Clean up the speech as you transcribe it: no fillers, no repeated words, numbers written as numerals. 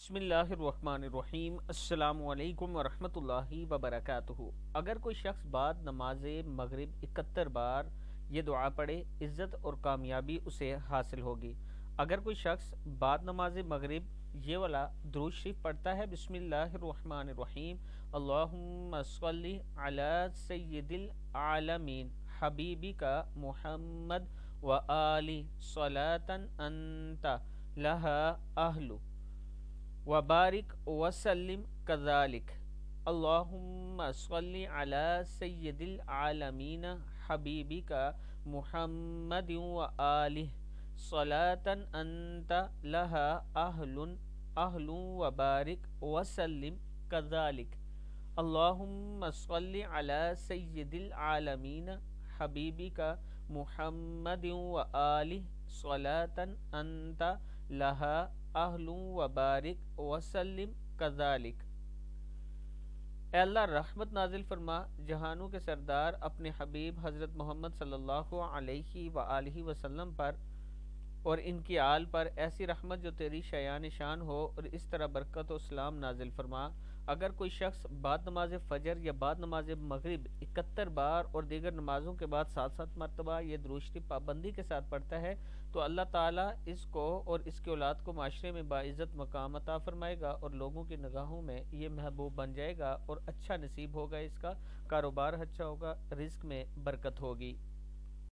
बिस्मिल्लाहिर्रहमानिर्रहीम। अस्सलाम वालेकुम वरहमतुल्लाहि वबरकातुहू। अगर कोई शख्स बाद नमाज मगरिब 71 बार ये दुआ पढ़े, इज़्ज़त और कामयाबी उसे हासिल होगी। अगर कोई शख्स बाद नमाज मगरिब ये वाला दुरूद शरीफ पढ़ता है, बिस्मिल्लाहिर्रहमानिर्रहीम, अल्लाहुम्मा सल्लि अला सय्यिदिल आलमीन हबीबिका मुहम्मद व आली सलातन अंता लहा अहलु वबारिक वसल्लिम कज़ालिक, अल्लाहुम्मा सल्लि अला सय्यिदिल आलमीन हबीबिका मुहम्मदिन व आलिहि सलातन अंता लहा अहलुन वबारिक वसल्लिम कज़ालिक, अल्लाहुम्मा सल्लि अला सय्यिदिल आलमीन हबीबिका मुहम्मदिन व आलिहि सलातन अंता लहा अहलुन वबारिक वसल्लिम कज़ालिक। ऐ अल्लाह रहमत नाजिल फरमा, जहानों के सरदार अपने हबीब हज़रत मोहम्मद सल्लल्लाहु अलैहि व आलिहि वसल्लम पर और इनकी आल पर ऐसी रहमत जो तेरी शयान शान हो, और इस तरह बरकत और सलाम नाजिल फरमा। अगर कोई शख्स बाद नमाज फ़जर या बाद नमाज मगरिब 71 बार और दीगर नमाज़ों के बाद 7-7 मरतबा ये दुरूद शरीफ पाबंदी के साथ पढ़ता है, तो अल्लाह ताला इसको और इसकी औलाद को माशरे में बाइज़्ज़त मकाम अता फरमाएगा और लोगों की निगाहों में ये महबूब बन जाएगा और अच्छा नसीब होगा, इसका कारोबार अच्छा होगा, रिज़्क में बरकत होगी।